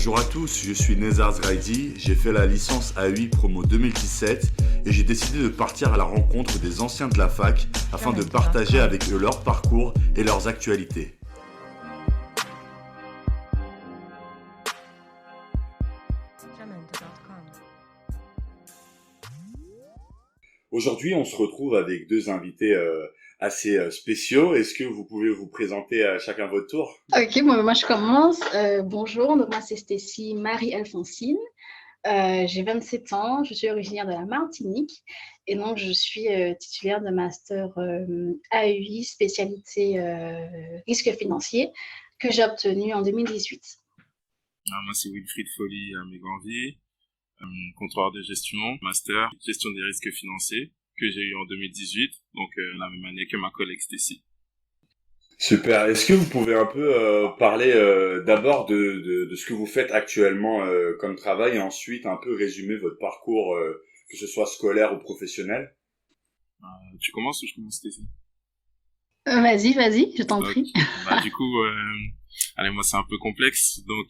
Bonjour à tous, je suis Nezar Zraidi, j'ai fait la licence A8 promo 2017 et j'ai décidé de partir à la rencontre des anciens de la fac afin de partager avec eux leur parcours et leurs actualités. Aujourd'hui, on se retrouve avec deux invités assez spéciaux. Est-ce que vous pouvez vous présenter à chacun votre tour? Ok, moi je commence. Bonjour, donc moi c'est Stécie Marie-Alphonsine. J'ai 27 ans, je suis originaire de la Martinique et donc je suis titulaire de master AEI spécialité risque financier que j'ai obtenu en 2018. Alors, moi, c'est Wilfried Folly à Méganville, contrôleur de gestion, master, gestion des risques financiers, que j'ai eu en 2018, donc la même année que ma collègue Stécie. Super. Est-ce que vous pouvez un peu parler d'abord de ce que vous faites actuellement comme travail et ensuite un peu résumer votre parcours, que ce soit scolaire ou professionnel? Tu commences ou je commence, Stécie? Vas-y, je t'en Ok. prie. Du coup, allez, moi, c'est un peu complexe. Donc,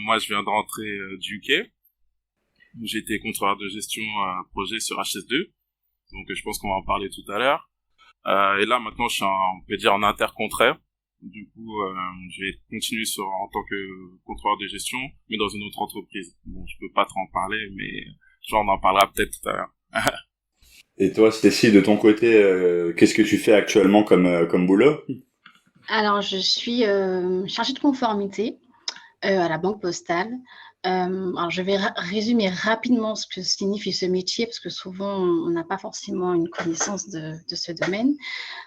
moi, je viens de rentrer du UK. J'étais contrôleur de gestion projet sur HS2. Donc, je pense qu'on va en parler tout à l'heure. Et là, maintenant, je suis on peut dire en intercontrat. Du coup, je vais continuer en tant que contrôleur de gestion, mais dans une autre entreprise. Bon, je peux pas trop en parler, mais on en parlera peut-être tout à l'heure. Et toi, Stécie, de ton côté, qu'est-ce que tu fais actuellement comme boulot? Alors je suis chargée de conformité à la Banque Postale. Alors je vais résumer rapidement ce que signifie ce métier parce que souvent on n'a pas forcément une connaissance de ce domaine.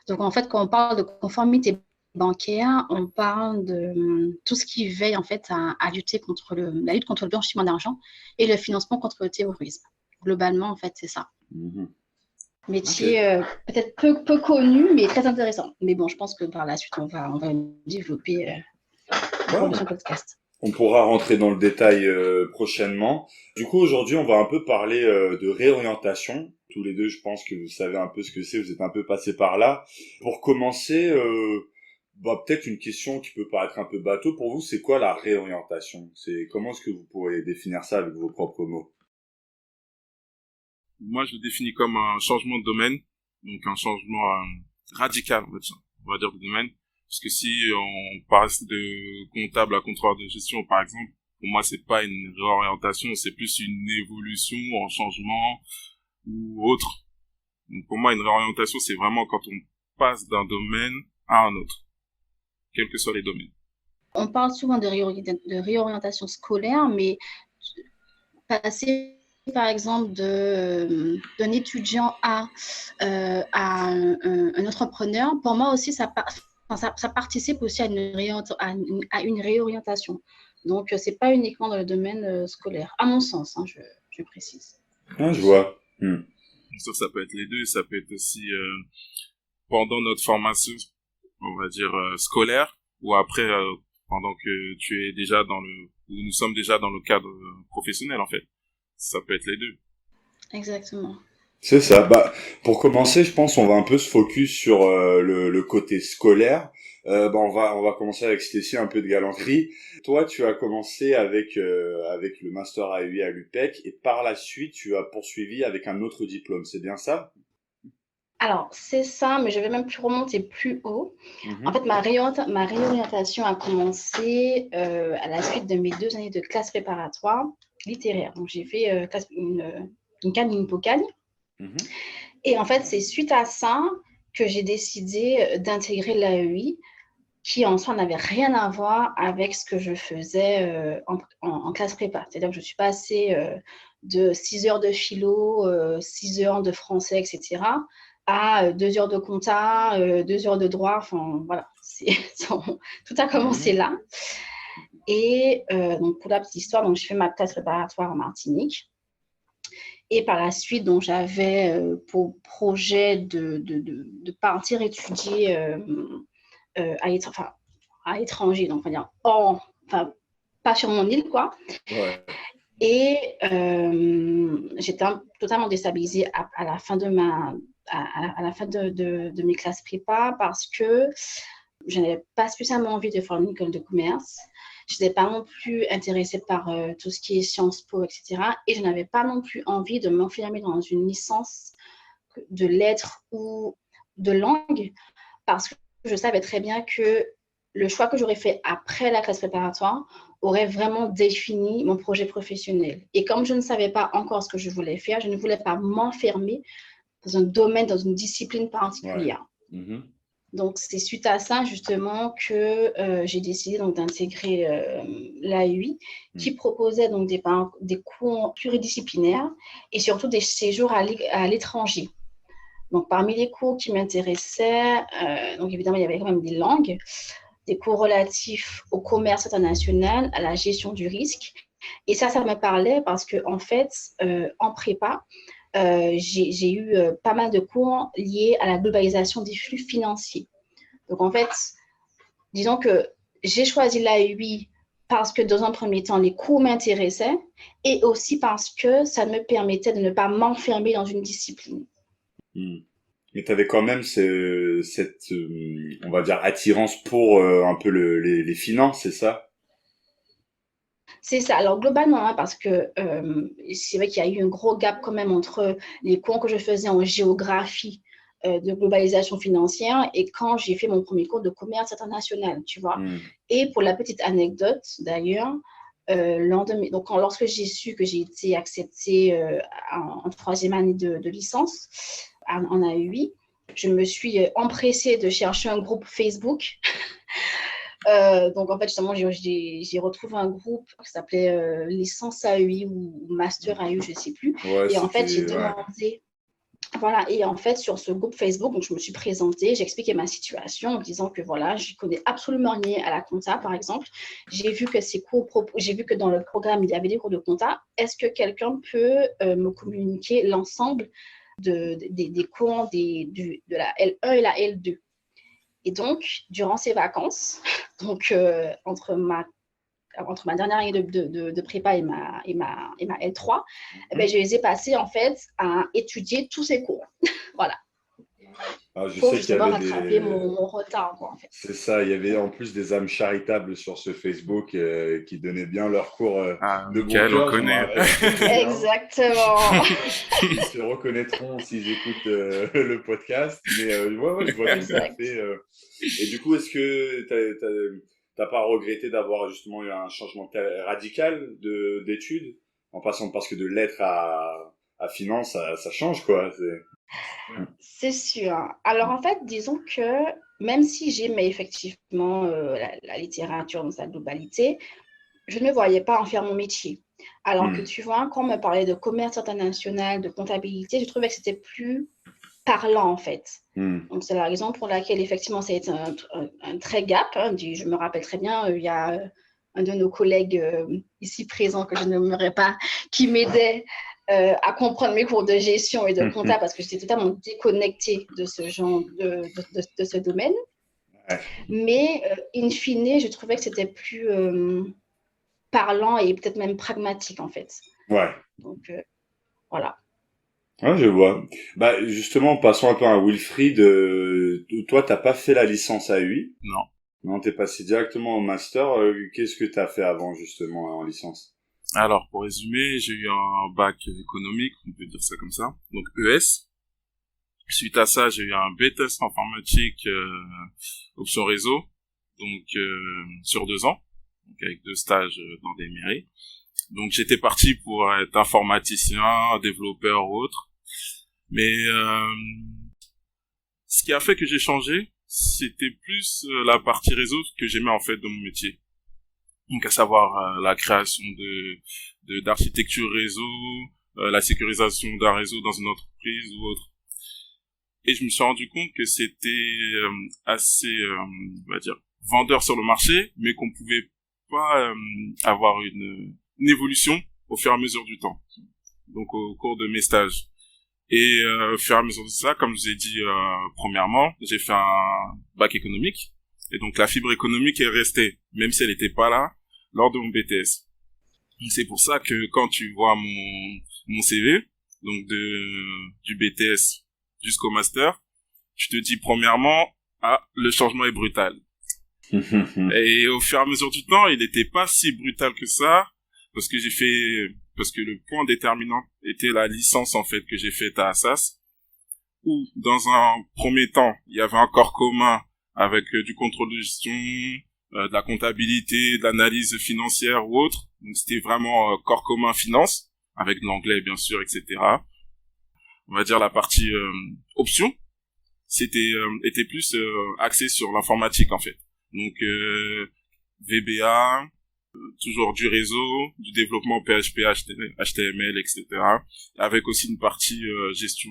Donc, en fait, quand on parle de conformité bancaire, on parle de tout ce qui veille en fait à lutter contre la lutte contre le blanchiment d'argent et le financement contre le terrorisme. Globalement, en fait, c'est ça. Mhm. Ok. Métier peut-être peu connu, mais très intéressant. Mais bon, je pense que par la suite, on va développer au cours Ouais, de ce podcast. on pourra rentrer dans le détail prochainement. Du coup, aujourd'hui, on va un peu parler de réorientation. Tous les deux, je pense que vous savez un peu ce que c'est, vous êtes un peu passés par là. Pour commencer, peut-être une question qui peut paraître un peu bateau pour vous, c'est quoi la réorientation? Comment est-ce que vous pourriez définir ça avec vos propres mots? Moi, je le définis comme un changement de domaine, donc un changement radical, on va dire, de domaine. Parce que si on passe de comptable à contrôleur de gestion, par exemple, pour moi, c'est pas une réorientation, c'est plus une évolution en changement ou autre. Donc, pour moi, une réorientation, c'est vraiment quand on passe d'un domaine à un autre, quels que soient les domaines. On parle souvent de réorientation scolaire, mais passer par exemple d'un étudiant à un entrepreneur, pour moi aussi, ça participe aussi à une réorientation. Donc, ce n'est pas uniquement dans le domaine scolaire, à mon sens, hein, je précise. Ah, je vois. Sauf ça peut être les deux, ça peut être aussi pendant notre formation, on va dire scolaire, ou après pendant que tu es déjà où nous sommes déjà dans le cadre professionnel en fait. Ça peut être les deux. Exactement. C'est ça. Pour commencer, je pense on va un peu se focus sur le côté scolaire. On va commencer avec Stécie, un peu de galanterie. Toi, tu as commencé avec le master AEI à l'UPEC et par la suite, tu as poursuivi avec un autre diplôme. C'est bien ça? Alors, c'est ça, mais je vais même plus remonter plus haut. En Mhm. fait, ma réorientation a commencé à la suite de mes 2 années de classe préparatoire littéraire. Donc, j'ai fait une canne, une hypocagne. Mhm. Et en fait, c'est suite à ça que j'ai décidé d'intégrer l'AEI, qui en soi n'avait rien à voir avec ce que je faisais en classe prépa. C'est-à-dire que je suis passée de 6 heures de philo, 6 heures de français, etc., à 2 heures de compta, 2 heures de droit. Enfin, voilà, tout a commencé Mhm. là. Et donc, pour la petite histoire, donc, je fais ma classe préparatoire en Martinique. Et par la suite, donc, j'avais pour projet de partir étudier à l'étranger, donc on va dire pas sur mon île, quoi. Ouais. Et j'étais totalement déstabilisée à la fin à la fin de mes classes prépa parce que je n'avais pas spécialement envie de faire une école de commerce. Je n'étais pas non plus intéressée par tout ce qui est Sciences Po, etc. Et je n'avais pas non plus envie de m'enfermer dans une licence de lettres ou de langue parce que je savais très bien que le choix que j'aurais fait après la classe préparatoire aurait vraiment défini mon projet professionnel. Et comme je ne savais pas encore ce que je voulais faire, je ne voulais pas m'enfermer dans un domaine, dans une discipline particulière. Ouais. Mm-hmm. Donc, c'est suite à ça, justement, que j'ai décidé donc, d'intégrer l'AUI, qui proposait donc, des cours pluridisciplinaires et surtout des séjours à l'étranger. Donc, parmi les cours qui m'intéressaient, donc évidemment, il y avait quand même des langues, des cours relatifs au commerce international, à la gestion du risque. Et ça me parlait parce qu'en fait, en prépa, j'ai eu pas mal de cours liés à la globalisation des flux financiers. Donc, en fait, disons que j'ai choisi l'AUI parce que dans un premier temps, les cours m'intéressaient et aussi parce que ça me permettait de ne pas m'enfermer dans une discipline. Mais tu avais quand même cette, on va dire, attirance pour un peu les finances, c'est ça? C'est ça. Alors, globalement, hein, parce que c'est vrai qu'il y a eu un gros gap quand même entre les cours que je faisais en géographie de globalisation financière et quand j'ai fait mon premier cours de commerce international, tu vois. Et pour la petite anecdote, d'ailleurs, donc, lorsque j'ai su que j'ai été acceptée en troisième année de licence en AUI, je me suis empressée de chercher un groupe Facebook. Donc, en fait, justement, j'ai retrouvé un groupe qui s'appelait Licence AUI ou Master AUI, je ne sais plus. Ouais, et en fait, j'ai demandé... Voilà, et en fait, sur ce groupe Facebook, donc je me suis présentée, j'ai expliqué ma situation en disant que voilà, je ne connais absolument rien à la compta, par exemple. J'ai vu que dans le programme, il y avait des cours de compta. Est-ce que quelqu'un peut me communiquer l'ensemble des cours de la L1 et la L2? Et donc, durant ces vacances, donc entre ma dernière année de prépa et ma L3, je les ai passés en fait à étudier tous ces cours. Voilà. Pour justement rattraper mon retard, quoi, en fait. C'est ça, il y avait en plus des âmes charitables sur ce Facebook qui donnaient bien leurs cours de bon cœur. Exactement. Ils se reconnaîtront s'ils écoutent le podcast. Mais ouais, je vois tout à fait. Et du coup, est-ce que t'as pas regretté d'avoir justement eu un changement radical d'études en passant parce que de lettres à finance, ça change quoi. C'est sûr. Alors en fait, disons que même si j'aimais effectivement la littérature dans sa globalité, je ne me voyais pas en faire mon métier. Alors que tu vois, quand on me parlait de commerce international, de comptabilité, je trouvais que c'était plus parlant en fait. Donc c'est la raison pour laquelle effectivement ça a été un très gap. Hein. Je me rappelle très bien, il y a un de nos collègues ici présents que je ne nommerai pas, qui m'aidait à comprendre mes cours de gestion et de compta parce que j'étais totalement déconnectée de ce genre de ce domaine. Ouais. Mais in fine, je trouvais que c'était plus parlant et peut-être même pragmatique en fait. Ouais. Donc voilà. Ouais, je vois. Bah justement, passons un peu à Wilfried. Toi, t'as pas fait la licence AUI? Non. Non, t'es passé directement au master. Qu'est-ce que t'as fait avant justement en licence? Alors, pour résumer, j'ai eu un bac économique, on peut dire ça comme ça, donc ES. Suite à ça, j'ai eu un BTS informatique option réseau, donc sur 2 ans, donc avec 2 stages dans des mairies. Donc j'étais parti pour être informaticien, développeur ou autre. Mais ce qui a fait que j'ai changé, c'était plus la partie réseau que j'aimais en fait dans mon métier. Donc à savoir la création d'architecture réseau, la sécurisation d'un réseau dans une entreprise ou autre. Et je me suis rendu compte que c'était assez, on va dire, vendeur sur le marché, mais qu'on pouvait pas avoir une évolution au fur et à mesure du temps. Donc au cours de mes stages. Et au fur et à mesure de ça, comme je vous ai dit premièrement, j'ai fait un bac économique. Et donc la fibre économique est restée, même si elle n'était pas là lors de mon BTS. C'est pour ça que quand tu vois mon CV, donc du BTS jusqu'au master, je te dis premièrement, le changement est brutal. Et au fur et à mesure du temps, il n'était pas si brutal que ça, parce que le point déterminant était la licence, en fait, que j'ai faite à Assas, où, dans un premier temps, il y avait un corps commun avec du contrôle de gestion, de la comptabilité, de l'analyse financière ou autre. Donc, c'était vraiment corps commun finance, avec de l'anglais, bien sûr, etc. On va dire la partie option, était plus axé sur l'informatique, en fait. Donc, VBA, toujours du réseau, du développement PHP, HTML, etc. Avec aussi une partie gestion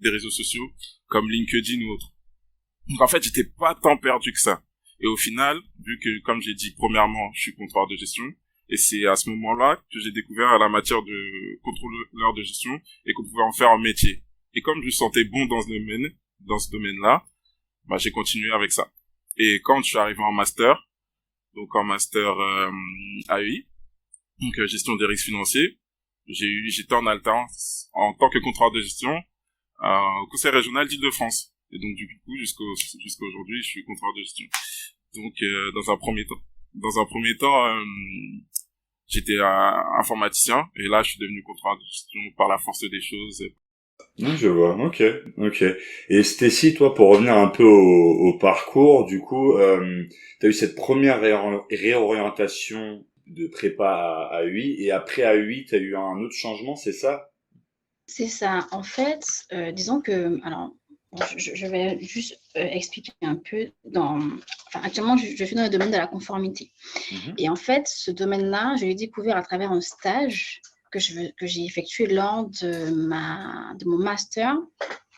des réseaux sociaux, comme LinkedIn ou autre. Donc, en fait, j'étais pas tant perdu que ça. Et au final, vu que, comme j'ai dit, premièrement, je suis contrôleur de gestion, et c'est à ce moment-là que j'ai découvert la matière de contrôleur de gestion et qu'on pouvait en faire un métier. Et comme je me sentais bon dans ce domaine-là, bah, j'ai continué avec ça. Et quand je suis arrivé en master, donc en master AEI, donc gestion des risques financiers, j'étais en alternance en tant que contrôleur de gestion au Conseil régional d'Île-de-France. Et donc du coup jusqu'à aujourd'hui, je suis contrôleur de gestion. Donc dans un premier temps, j'étais informaticien et là je suis devenu contrôleur de gestion par la force des choses. Oui, je vois. Ok. Et Stécie, toi, pour revenir un peu au parcours, du coup, t'as eu cette première réorientation de prépa à UI, et après à UI, t'as eu un autre changement, c'est ça? C'est ça. En fait, disons que, alors, je vais juste expliquer un peu. Actuellement, je suis dans le domaine de la conformité. Et en fait, ce domaine-là, je l'ai découvert à travers un stage que j'ai effectué lors de mon master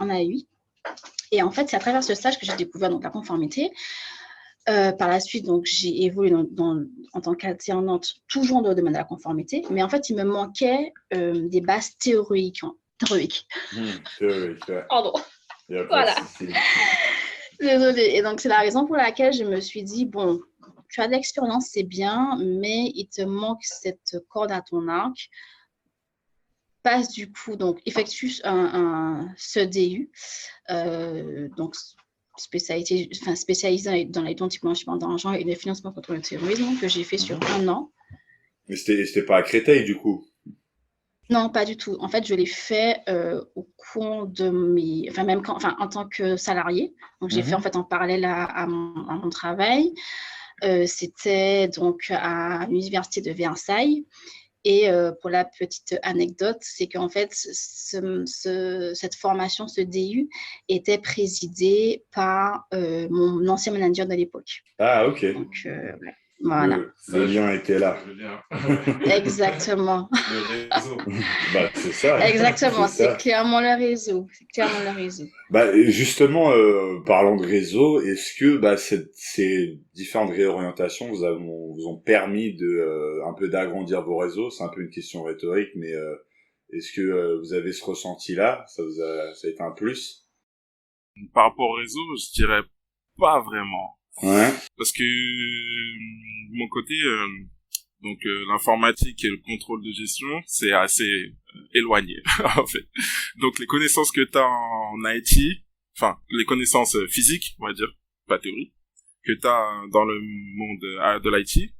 en AEI. Et en fait, c'est à travers ce stage que j'ai découvert donc, la conformité. Par la suite, donc, j'ai évolué en tant qu'alternante, toujours dans le domaine de la conformité. Mais en fait, il me manquait des bases théoriques. Théorique, ouais. pardon. Voilà. Désolée. Et donc, c'est la raison pour laquelle je me suis dit, bon, tu as de l'expérience, c'est bien, mais il te manque cette corde à ton arc. Passe du coup, donc, effectue ce DU, donc, spécialisé dans l'anti-blanchiment d'argent et le financement contre le terrorisme, que j'ai fait sur 1 an. Mais c'était pas à Créteil, du coup? Non, pas du tout. En fait, je l'ai fait au cours de en tant que salarié. Donc, j'ai fait en fait en parallèle à mon travail. C'était donc à l'université de Versailles. Et pour la petite anecdote, c'est qu'en fait, cette formation, ce DU, était présidée par mon ancien manager de l'époque. Ah, ok. Donc, ouais. Voilà. Le lien était là. Exactement. Le réseau. Bah, c'est ça. Exactement, c'est clairement le réseau. C'est clairement le réseau. Bah, justement, parlant de réseau, est-ce que ces différentes réorientations vous ont permis de un peu d'agrandir vos réseaux? C'est un peu une question rhétorique, mais est-ce que vous avez ce ressenti-là? Ça a été un plus? Par rapport au réseau, je dirais pas vraiment. Ouais. Parce que de mon côté, l'informatique et le contrôle de gestion, c'est assez éloigné en fait. Donc les connaissances que tu as en IT, enfin les connaissances physiques, on va dire, pas théorie, que tu as dans le monde de l'IT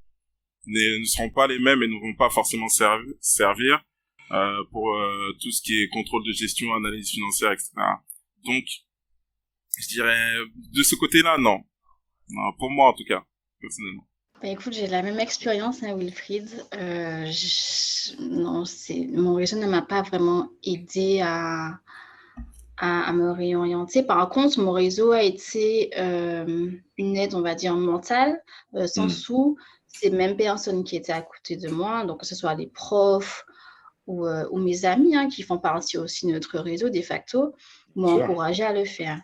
ne seront pas les mêmes et ne vont pas forcément servir pour tout ce qui est contrôle de gestion, analyse financière, etc. Donc je dirais de ce côté-là, non. Non, pour moi en tout cas, personnellement. Bah, écoute, j'ai la même expérience, hein, Wilfried. Non, mon réseau ne m'a pas vraiment aidé à me réorienter. Par contre, mon réseau a été une aide, on va dire, mentale, sens où ces mêmes personnes qui étaient à côté de moi, donc que ce soit les profs ou mes amis, hein, qui font partie aussi de notre réseau de facto, m'ont encouragé à le faire.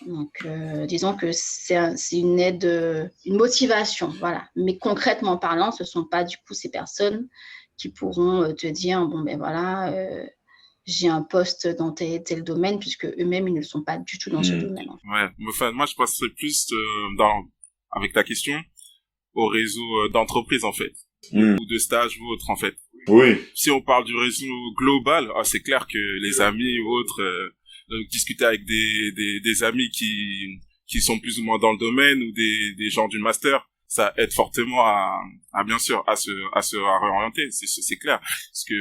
Donc, disons que c'est une aide, une motivation, voilà. Mais concrètement parlant, ce ne sont pas du coup ces personnes qui pourront te dire, bon, ben voilà, j'ai un poste dans tel domaine, puisque eux-mêmes, ils ne sont pas du tout dans ce domaine. Ouais, enfin, moi, je passerais plus avec ta question au réseau d'entreprise, en fait, ou de stage ou autre, en fait. Oui. Si on parle du réseau global, c'est clair que les amis ou autres, discuter avec des amis qui qui sont plus ou moins dans le domaine ou des gens du master, ça aide fortement à bien sûr à réorienter, c'est clair, parce que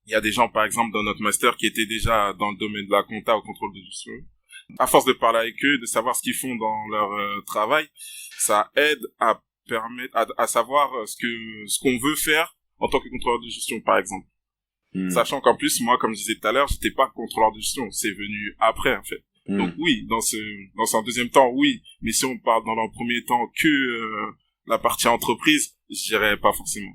il y a des gens par exemple dans notre master qui étaient déjà dans le domaine de la compta au contrôle de gestion. À force de parler avec eux, de savoir ce qu'ils font dans leur travail, ça aide à permettre à savoir ce qu'on veut faire en tant que contrôleur de gestion par exemple. Sachant qu'en plus moi, comme je disais tout à l'heure, j'étais pas contrôleur de gestion, c'est venu après en fait. Donc oui, dans un deuxième temps, oui. Mais si on parle dans le premier temps que la partie entreprise, je dirais pas forcément.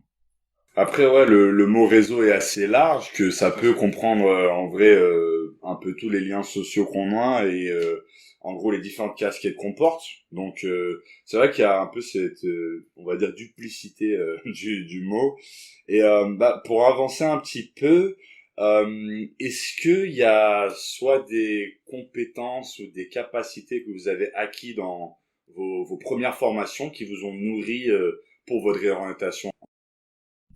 Après, ouais, le mot réseau est assez large, que ça peut comprendre en vrai un peu tous les liens sociaux qu'on a et en gros les différentes casquettes qu'on porte. Donc c'est vrai qu'il y a un peu cette, on va dire, duplicité du mot. Et pour avancer un petit peu, est-ce que il y a soit des compétences ou des capacités que vous avez acquis dans vos premières formations qui vous ont nourri pour votre réorientation?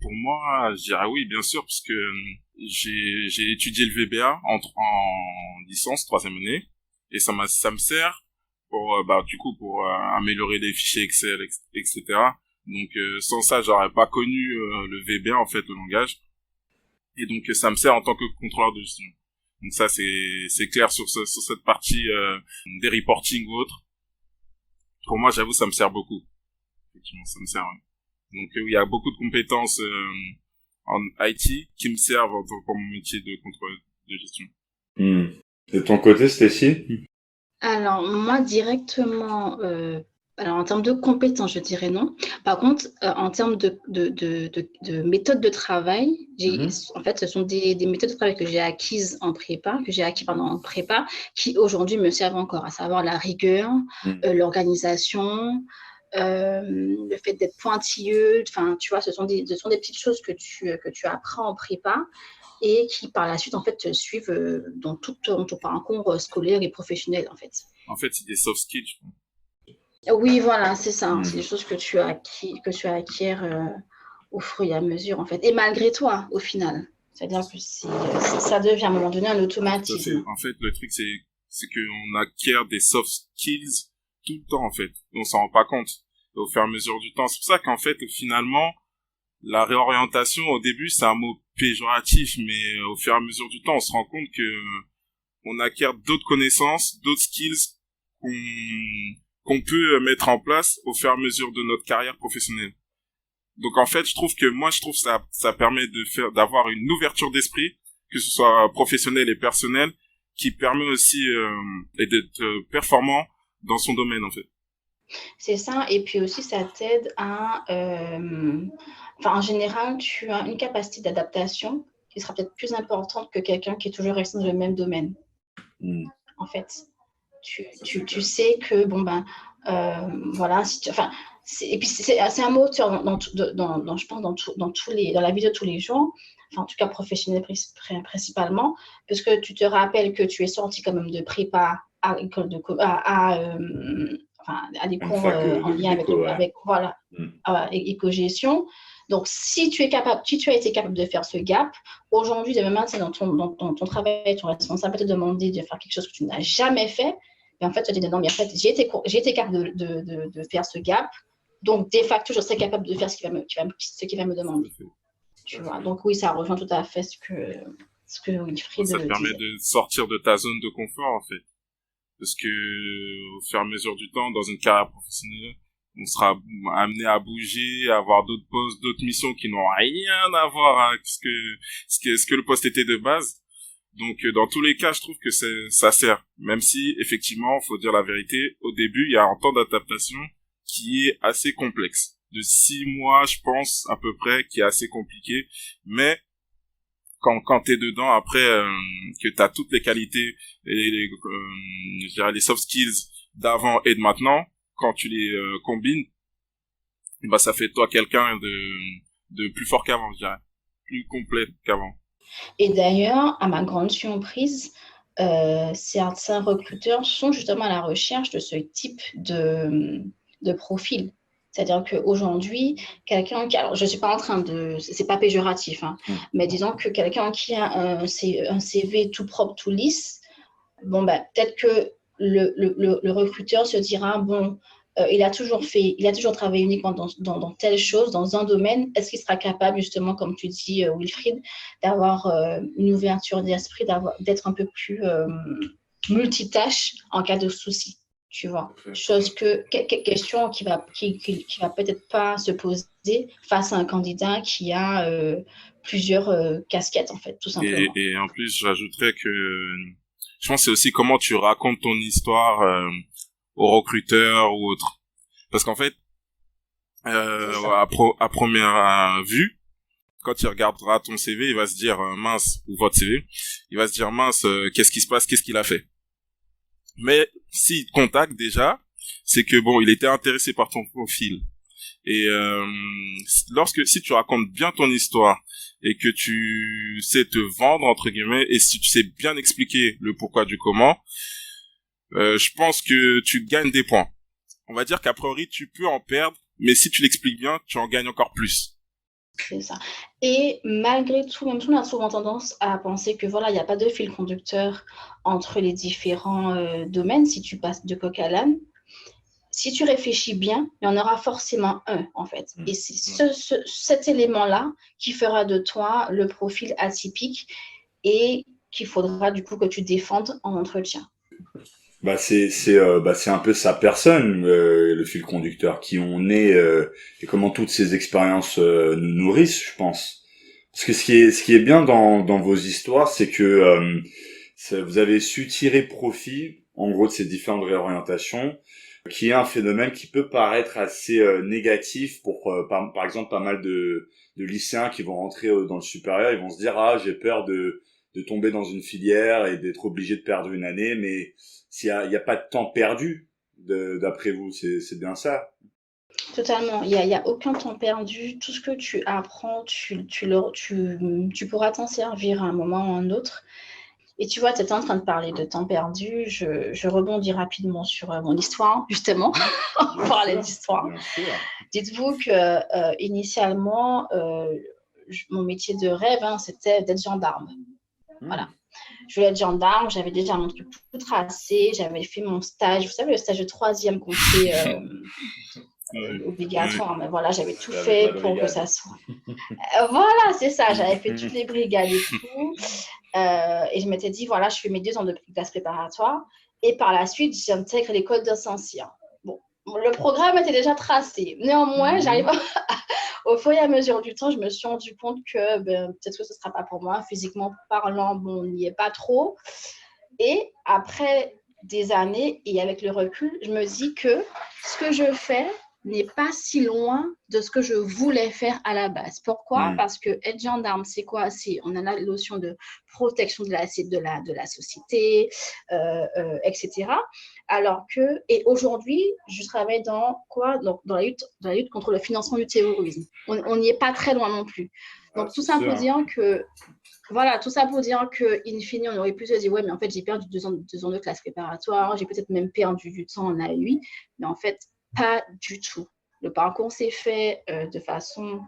Pour moi, je dirais oui, bien sûr, parce que j'ai étudié le VBA en licence, 3e année, et ça me sert pour, pour améliorer les fichiers Excel, etc. Donc, sans ça, j'aurais pas connu le VBA, en fait, le langage. Et donc, ça me sert en tant que contrôleur de gestion. Donc ça, c'est clair sur cette partie des reporting ou autres. Pour moi, j'avoue, ça me sert beaucoup. Effectivement, ça me sert, ouais. Donc il y a beaucoup de compétences en IT qui me servent pour mon métier de contrôle de gestion. Et de ton côté, Stécie? Alors, moi, directement, alors en termes de compétences, je dirais non. Par contre, en termes de méthode de travail, en fait, ce sont des méthodes de travail que j'ai acquises en prépa, en prépa, qui aujourd'hui me servent encore, à savoir la rigueur, l'organisation, le fait d'être pointilleux, enfin, tu vois, ce sont des petites choses que tu apprends en prépa et qui, par la suite, en fait, te suivent dans tout ton parcours scolaire et professionnel, en fait. En fait, c'est des soft skills, je pense. Oui, voilà, c'est ça. C'est des choses que tu acquiers au fur et à mesure, en fait. Et malgré toi, au final. C'est-à-dire que ça devient à un moment donné un automatisme. En fait, le truc, c'est qu'on acquiert des soft skills tout le temps, en fait. On s'en rend pas compte au fur et à mesure du temps. C'est pour ça qu'en fait, finalement, la réorientation, au début, c'est un mot péjoratif, mais au fur et à mesure du temps, on se rend compte que on acquiert d'autres connaissances, d'autres skills qu'on peut mettre en place au fur et à mesure de notre carrière professionnelle. Donc en fait, je trouve ça permet d'avoir une ouverture d'esprit, que ce soit professionnel et personnel, qui permet aussi d'être performant dans son domaine, en fait. C'est ça, et puis aussi ça t'aide à... en général, tu as une capacité d'adaptation qui sera peut-être plus importante que quelqu'un qui est toujours resté dans le même domaine. En fait, tu sais que, voilà, et puis c'est un moteur je pense, dans la vie de tous les jours, enfin, en tout cas professionnel principalement, parce que tu te rappelles que tu es sorti quand même de prépa à l'école à des cours en lien avec voilà, éco-gestion. Donc, si tu as été capable de faire ce gap, aujourd'hui, demain, dans ton travail, ton responsable va te demander de faire quelque chose que tu n'as jamais fait. Et en fait, tu te dis, non, mais en fait, j'ai été capable de faire ce gap. Donc, de facto, je serai capable de faire ce qu'il va me demander. Tu vois. Donc, oui, ça rejoint tout à fait ce que Wilfried disait. Ça permet de sortir de ta zone de confort, en fait. Parce que, au fur et à mesure du temps, dans une carrière professionnelle, on sera amené à bouger, à avoir d'autres postes, d'autres missions qui n'ont rien à voir avec ce que le poste était de base. Donc, dans tous les cas, je trouve que ça sert. Même si, effectivement, faut dire la vérité, au début, il y a un temps d'adaptation qui est assez complexe. De 6 mois, je pense, à peu près, qui est assez compliqué. Mais, quand t'es dedans, après, que t'as toutes les qualités et je dirais les soft skills d'avant et de maintenant, quand tu les combines, ça fait de toi quelqu'un de plus fort qu'avant, je dirais. Plus complet qu'avant. Et d'ailleurs, à ma grande surprise, certains recruteurs sont justement à la recherche de ce type de profil. C'est-à-dire qu'aujourd'hui, quelqu'un qui... Alors, je ne suis pas en train de... C'est pas péjoratif, hein, mais disons que quelqu'un qui a un CV tout propre, tout lisse, peut-être que le recruteur se dira, bon, il a toujours travaillé uniquement dans telle chose, dans un domaine. Est-ce qu'il sera capable, justement, comme tu dis, Wilfried, d'avoir une ouverture d'esprit, d'être un peu plus multitâche en cas de souci, tu vois. Question qui va peut-être pas se poser face à un candidat qui a plusieurs casquettes, en fait, tout simplement. Et en plus, j'ajouterais que je pense que c'est aussi comment tu racontes ton histoire aux recruteurs ou autres. Parce qu'en fait, à première vue, quand il regardera ton CV, il va se dire mince, ou votre CV, il va se dire mince, qu'est-ce qui se passe, qu'est-ce qu'il a fait. Mais s'il te contacte déjà, c'est que bon, il était intéressé par ton profil. Et si tu racontes bien ton histoire et que tu sais te vendre entre guillemets, et si tu sais bien expliquer le pourquoi du comment, je pense que tu gagnes des points. On va dire qu'a priori tu peux en perdre, mais si tu l'expliques bien, tu en gagnes encore plus. C'est ça. Et malgré tout, même si on a souvent tendance à penser que voilà, il n'y a pas de fil conducteur entre les différents domaines, si tu passes de coq à l'âne, si tu réfléchis bien, il y en aura forcément un, en fait. Et c'est cet élément-là qui fera de toi le profil atypique et qu'il faudra du coup que tu défendes en entretien. C'est un peu sa personne, le fil conducteur, qui on est et comment toutes ces expériences nous nourrissent, je pense. Parce que ce qui est bien dans vos histoires, c'est que vous avez su tirer profit, en gros, de ces différentes réorientations, qui est un phénomène qui peut paraître assez négatif pour par exemple pas mal de lycéens qui vont rentrer dans le supérieur. Ils vont se dire j'ai peur de tomber dans une filière et d'être obligé de perdre une année, mais s'il y a pas de temps perdu d'après vous, c'est bien ça. Totalement, il y a aucun temps perdu. Tout ce que tu apprends, tu pourras t'en servir à un moment ou à un autre. Et tu vois, tu étais en train de parler de temps perdu. Je rebondis rapidement sur mon histoire, justement. On parlait d'histoire. Dites-vous que initialement, mon métier de rêve, c'était d'être gendarme. Voilà. Je voulais être gendarme, j'avais déjà mon truc tout tracé, j'avais fait mon stage, vous savez, le stage de 3e qu'on fait obligatoire, mais voilà, j'avais tout fait pour que ça soit. Voilà, c'est ça, j'avais fait toutes les brigades et tout. Et je m'étais dit, voilà, je fais mes 2 ans de classe préparatoire et par la suite, j'intègre l'école de Saint-Cyr. Bon, le programme était déjà tracé. Néanmoins, j'arrive au fur et à mesure du temps, je me suis rendu compte que peut-être que ce ne sera pas pour moi. Physiquement parlant, bon, on n'y est pas trop. Et après des années et avec le recul, je me dis que ce que je fais n'est pas si loin de ce que je voulais faire à la base. Pourquoi ? Parce que être gendarme, c'est quoi ? On a la notion de protection de la société, etc. Alors que, et aujourd'hui, je travaille dans quoi ? Donc, dans la lutte contre le financement du terrorisme. On n'y est pas très loin non plus. Donc, tout ça pour dire que, in fine, on aurait pu se dire, ouais, mais en fait, j'ai perdu 2 ans de classe préparatoire, j'ai peut-être même perdu du temps en AEI, mais en fait, pas du tout. Le parcours s'est fait de façon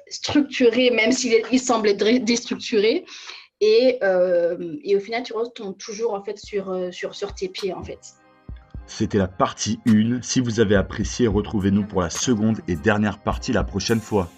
structurée, même s'il semblait déstructuré. Et au final, tu retombes toujours en fait, sur tes pieds, en fait. C'était la partie 1. Si vous avez apprécié, retrouvez-nous pour la seconde et dernière partie la prochaine fois.